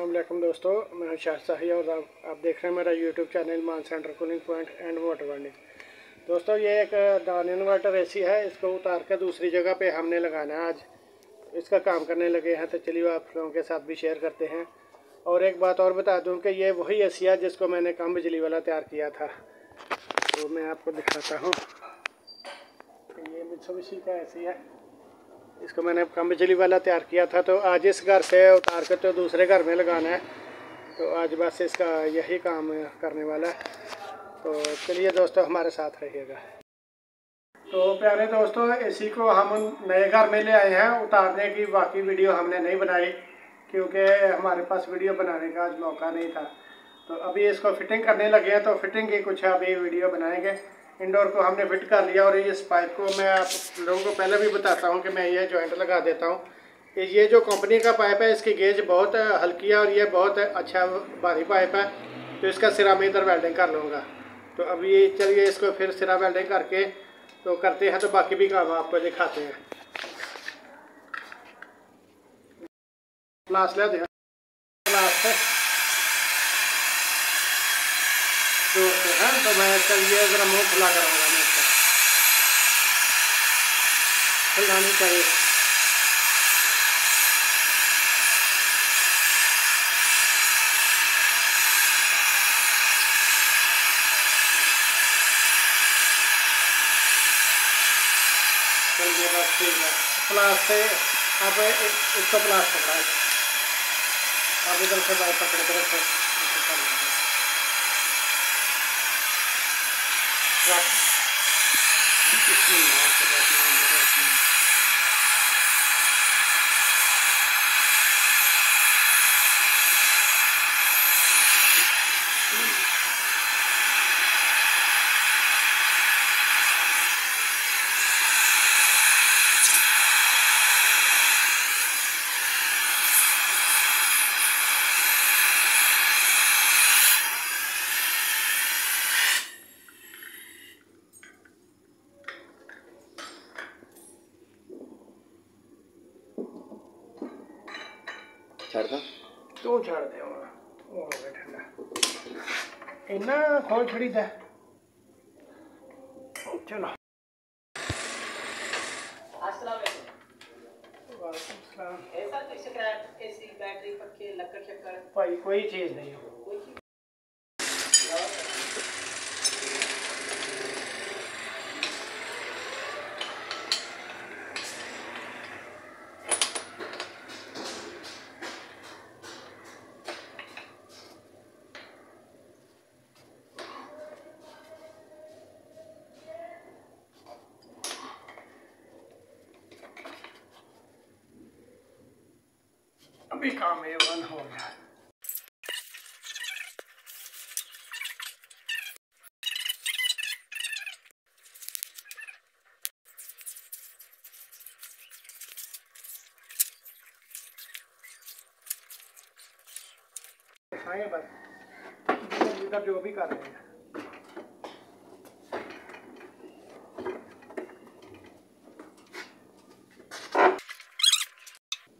अस्सलामुअलैकुम दोस्तों, मैं शाह शाही और आप देख रहे हैं मेरा यूट्यूब चैनल मान centre cooling point and motor burning. दोस्तों, ये एक नॉन इन्वर्टर एसी है। इसको उतार कर दूसरी जगह पे हमने लगाना है। आज इसका काम करने लगे हैं, तो चलिए आप लोगों के साथ भी शेयर करते हैं। और एक बात और बता दूं कि ये वही एसी है जिसको मैंने कम बिजली वाला तैयार किया था, तो मैं आपको दिखाता हूँ। ये मित्सुबिशी का एसी है, इसको मैंने कम बिजली वाला तैयार किया था। तो आज इस घर से उतार कर तो दूसरे घर में लगाना है, तो आज बस इसका यही काम करने वाला है। तो चलिए दोस्तों, हमारे साथ रहिएगा। तो प्यारे दोस्तों, एसी को हम नए घर में ले आए हैं। उतारने की बाकी वीडियो हमने नहीं बनाई क्योंकि हमारे पास वीडियो बनाने का आज मौका नहीं था। तो अभी इसको फिटिंग करने लगे हैं, तो फिटिंग की कुछ अभी वीडियो बनाएंगे। इंडोर को हमने फिट कर लिया और इस पाइप को मैं आप लोगों को पहले भी बताता हूं कि मैं ये जॉइंट लगा देता हूं कि ये जो कंपनी का पाइप है, इसकी गेज बहुत हल्की है और ये बहुत अच्छा भारी पाइप है। तो इसका सिरा मैं इधर वेल्डिंग कर लूँगा। तो अभी चलिए इसको फिर सिरा वेल्डिंग करके तो करते हैं, तो बाकी भी काम आपको दिखाते हैं। ग्लास ले दें, ग्लास से जोर से है। तो मैं चलिए ज़रा मुँह खुला कराऊँगा। मैं इसका खुलवानी चाहिए। चलिए बस ठीक है। प्लास से आप इसको प्लास पकड़ा है, आप इधर से बाइक पकड़ के रखो। छड़ दा तू छड़ दे हो गया ठंडा इन्ना खोल छड़ी दे। चलो, भाई कोई चीज़ नहीं हो। अभी काम A1 हो गया। बस इधर जो भी कर रहे हैं,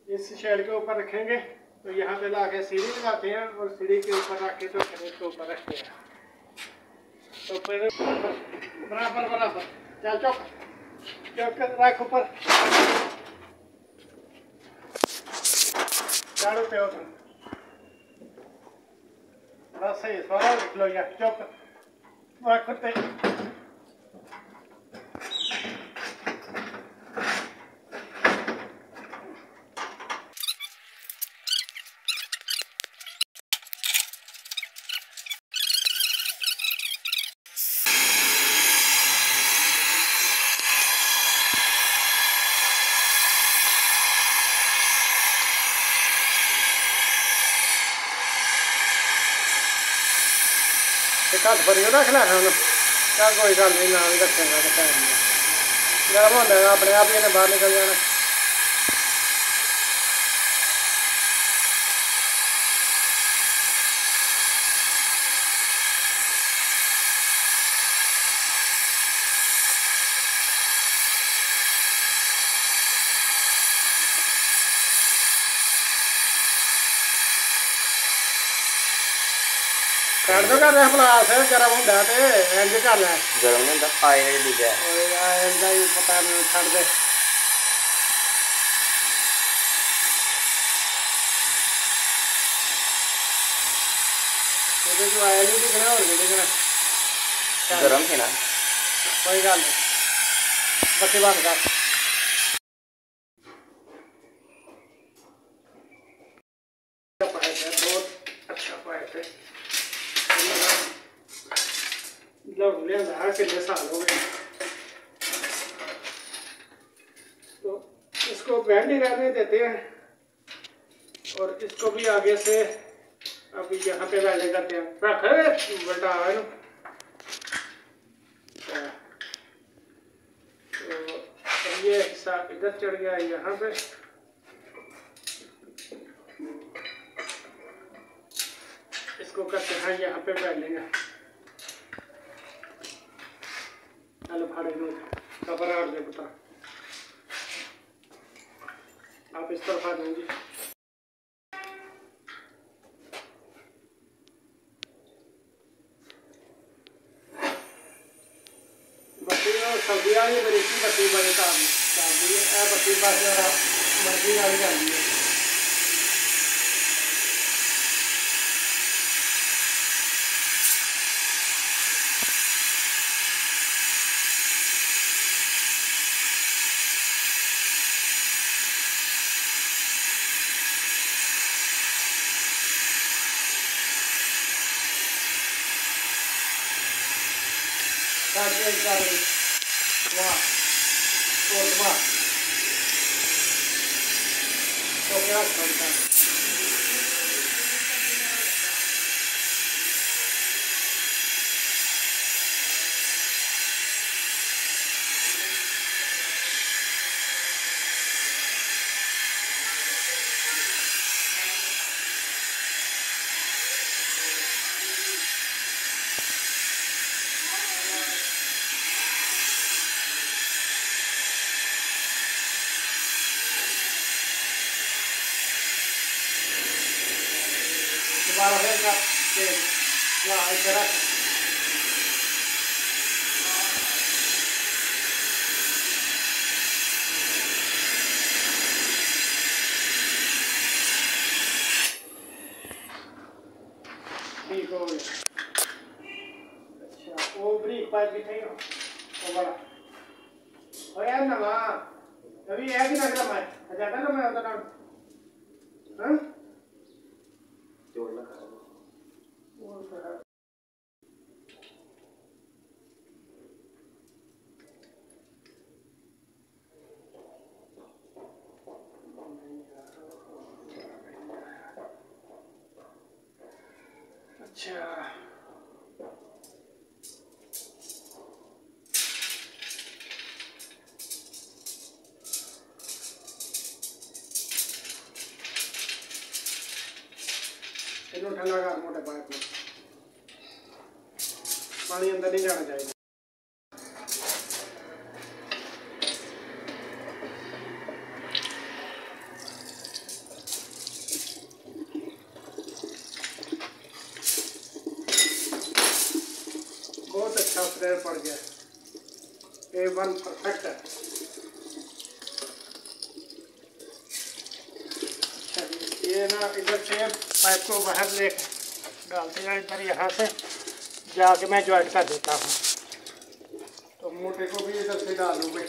इस शेड के ऊपर रखेंगे। तो यहाँ पे लाके सीढ़ी लगाते हैं और सीढ़ी के ऊपर रख के तो शरीर के ऊपर रखते हैं। तो फिर बराबर बराबर चल चौक चौक रख ऊपर झाड़ू पे हो। बस सही सारा लिख लो या चौक रखते। घट भरी रख लै चल कोई गल नहीं, ना भी रखेगा तो टाइम गर्म होंगे अपने आप ही इन्हें बाहर निकल जाना। कर दो कर प्लास गर्म होंगे तो इंज कर लै गर्म नहीं होता आयल लिखा है पता नहीं छड़ दे आयल ही दिखना और भी दिखना गर्म थे ना कोई गल नहीं बत्ती बंद कर बहुत अच्छा पाइप है कितने साल हो गए तो इसको बैंड ही रहने देते हैं और इसको भी आगे से अभी यहाँ पे वेल्डिंग करते हैं रख बल्टा है ना तो ये हिस्सा इधर चढ़ गया यहाँ पे इसको करते हैं यहाँ पे वेल्डिंग है चलो फाड़े लो कपड़ा और दे पता आप इस तरफ आ जाएंगे बत्ती सब्जी वाली बड़ी सी बत्ती बड़े काम चलती है बत्ती पास मर्जी वाली चलती है वाह तो क्या करता है दोबारा फिर वहाँ इधर ठीक हो गया अच्छा वो ब्रीक पाइप भी थे वो बड़ा और यार नवा अभी है कि ना क्या मैं जाता ना मैं उधर हाँ अच्छा इन्हों ठंडा कर मोटे पाइप में पानी अंदर नहीं जाना चाहिए बहुत अच्छा फ्लेयर पड़ गया A1 परफेक्ट है अच्छा ये ना इधर से पाइप को बाहर ले डालते हैं इधर यहाँ से जाके मैं ज्वाइंट कर देता हूँ तो मोटे को भी इधर से डालूँ मैं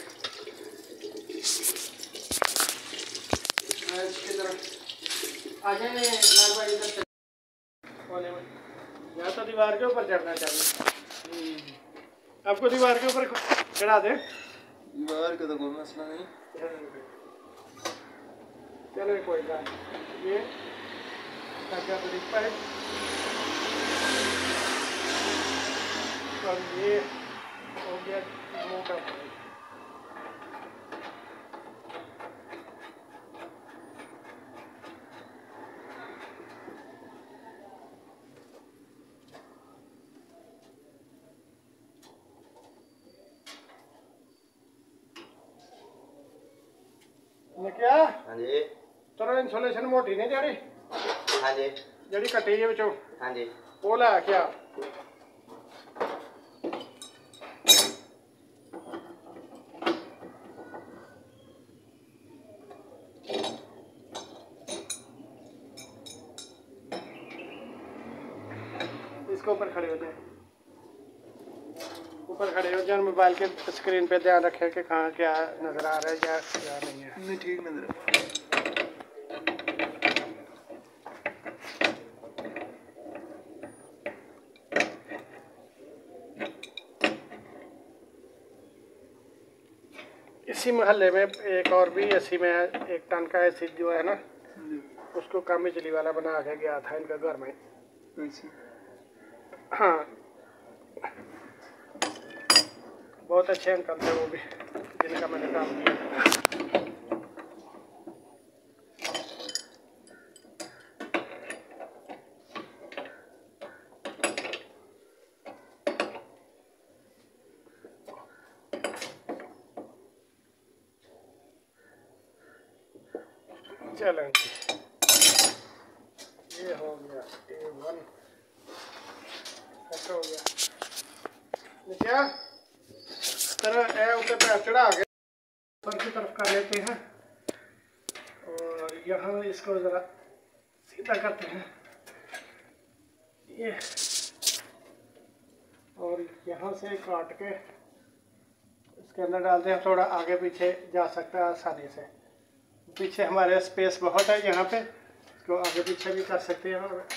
इसकी तरफ आ जाए इधर से कोने में या तो दीवार के ऊपर चढ़ना चाहिए आपको दीवार के ऊपर चढ़ा दे दीवार का तो कोई मसला नहीं चलो कोई बात ये ताकि ब्रिक पाइप और ये हो गया मोटा पाइप क्या हाँ जी चलो इंसुलेशन मोटी नहीं जड़ी हाँ जी जड़ी कटी है बचो हाँ जी बोला क्या? इसके ऊपर खड़े हो जाए, ऊपर खड़े हो जाए, मोबाइल के स्क्रीन पे ध्यान रखें कि कहाँ क्या नज़र आ रहा है या क्या नहीं है। नहीं ठीक नजर आ इसी मोहल्ले में एक और भी एसी में है, 1 टन का एसी जो है ना, जी। उसको कम बिजली वाला बना के गया था इनका घर में। अच्छा। हाँ, बहुत अच्छे अंकल थे वो भी, जिनका मैंने काम किया। चलें जी, ये हो गया A1 सेट हो गया। नित्या तरह ए ऊपर पैर चढ़ा के ऊपर की तरफ कर लेते हैं और यहाँ इसको ज़रा सीधा करते हैं ये, और यहाँ से काट के इसके अंदर डालते हैं। थोड़ा आगे पीछे जा सकता है आसानी से, पीछे हमारे स्पेस बहुत है यहाँ पे, इसको आगे पीछे भी कर सकते हैं। और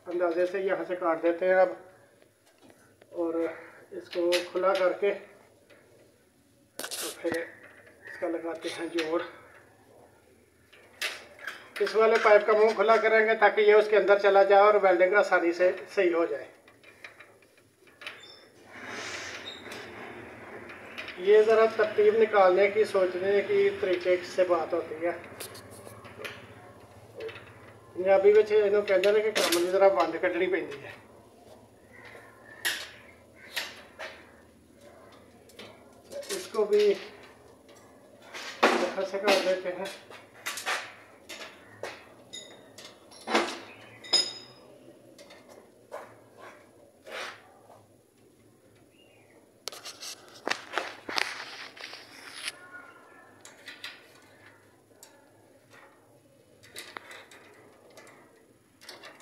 अंदाजे से यहाँ से काट देते हैं अब, और इसको खुला करके तो फिर इसका लगाते हैं जोड़। इस वाले पाइप का मुंह खुला करेंगे ताकि ये उसके अंदर चला जाए और वेल्डिंग आसानी से सही हो जाए। ये ज़रा तरतीब निकालने की, सोचने की तरीके से बात होती है। पंजाबी में इन्हों कहते हैं कि काम की ज़रा बंद कढ़नी पैंदी है। इसको भी से कर देते हैं।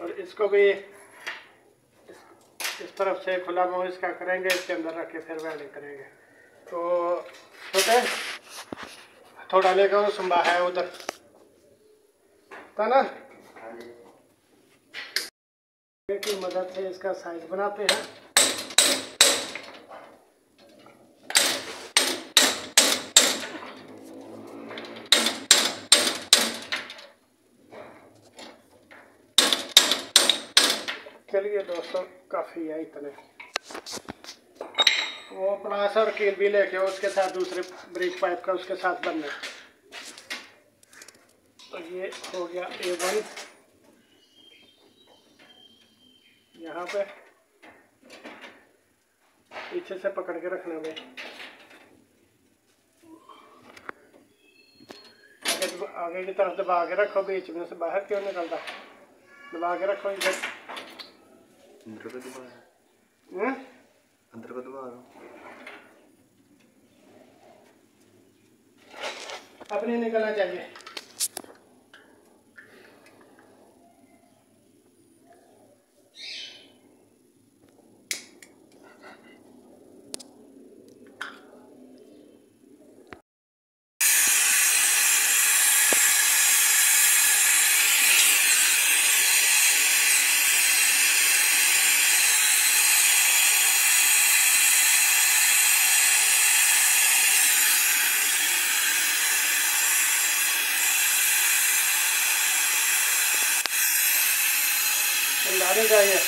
और इसको भी इस तरफ से खुला मुंह इसका करेंगे, इसके अंदर रख के फिर वेल्डिंग करेंगे। तो छोटे थोड़ा लेकर वो सुंबा है उधर था ना, की मदद से इसका साइज बनाते हैं। चलिए दोस्तों, काफ़ी है इतने। वो प्लास और कील भी लेके उसके साथ दूसरे ब्रिज पाइप का उसके साथ बनना। तो ये हो गया A1। यहाँ पे पीछे से पकड़ के रखना है, आगे की तरफ दबा के रखो, बीच में से बाहर क्यों निकलता, दबा के रखो इधर। अंदर को दबा रहा अपनी निकलना चाहिए। लाने चाहिए।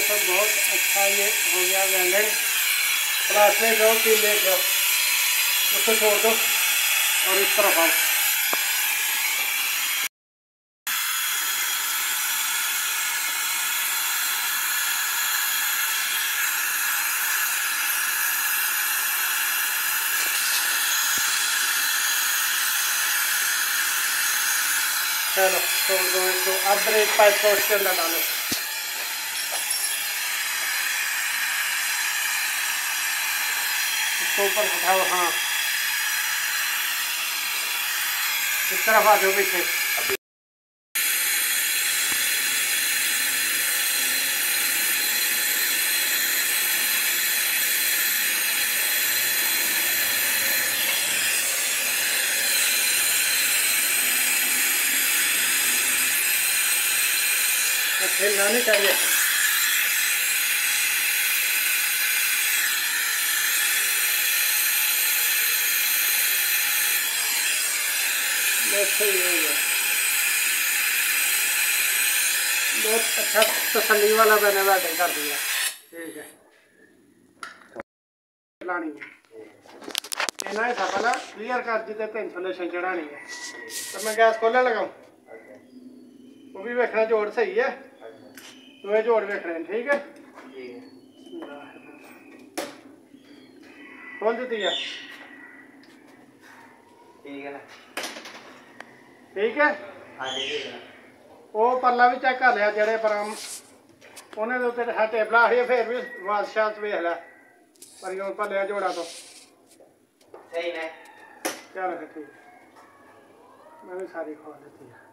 दोस्तों बहुत अच्छा ये हो गया वेल्डेड। प्लास में जाओ 3 लेग उसको छोड़ दो और इस तरफ आओ। चलो छोड़ दो इसको। अब ब्रेक पाइप को उसके अंदर डालो। इसको ऊपर उठाओ। हाँ इस तरफ आ जाओ पीछे। हिलना नहीं चाहिए। सही हो गया। बहुत अच्छा तसल्ली वाला मैंने वेल्डिंग कर दिया। ठीक है लानी है ना ऐसा पहला क्लियर कर दी तो इंसुलेशन चढ़ानी है। तो मैं गैस खोलने लगाऊं वो भी वेखना जोड़ सही है। तो ये जोड़ वेखने हैं। ठीक है खोल दी है। ठीक है ना। ठीक है हाँ ठीक है। वो परला भी चेक कर लिया जेडे पर उन्हें तो तेरे है टेबला है फिर भी बादशाह वेख लै पर यूं भलिया जोड़ा तो सही है। क्या रखे। ठीक मैं भी सारी खोल देती है।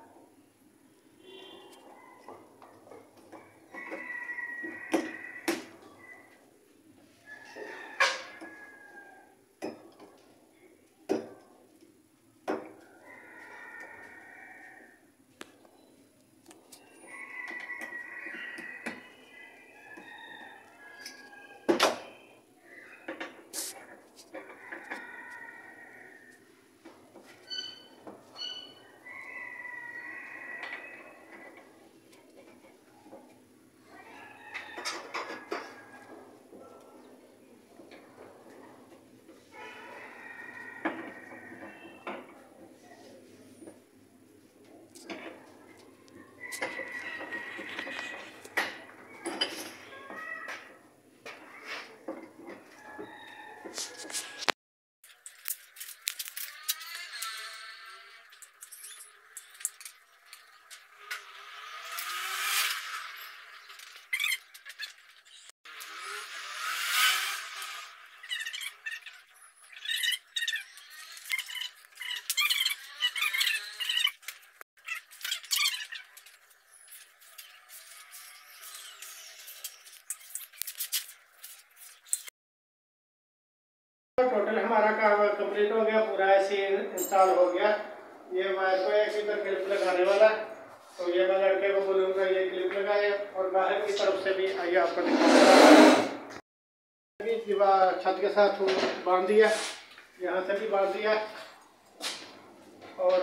टोटल हमारा काम कंप्लीट हो गया। पूरा ऐसे इंस्टॉल हो गया। ये वायर को एक इधर क्लिप लगाने वाला है तो ये मैं लड़के को बोलूँगा ये क्लिप लगाए और बाहर की तरफ से भी आइए आपको दिखाऊंगा। दीवार छत के साथ बांध दिया। यहाँ से भी बांध दिया और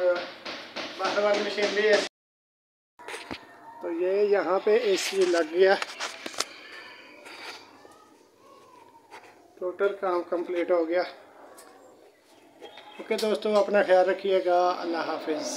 बाहर वाली मशीन भी है। तो ये यहाँ पे एसी लग गया। टोटल काम कंप्लीट हो गया। ओके दोस्तों अपना ख्याल रखिएगा। अल्लाह हाफिज़।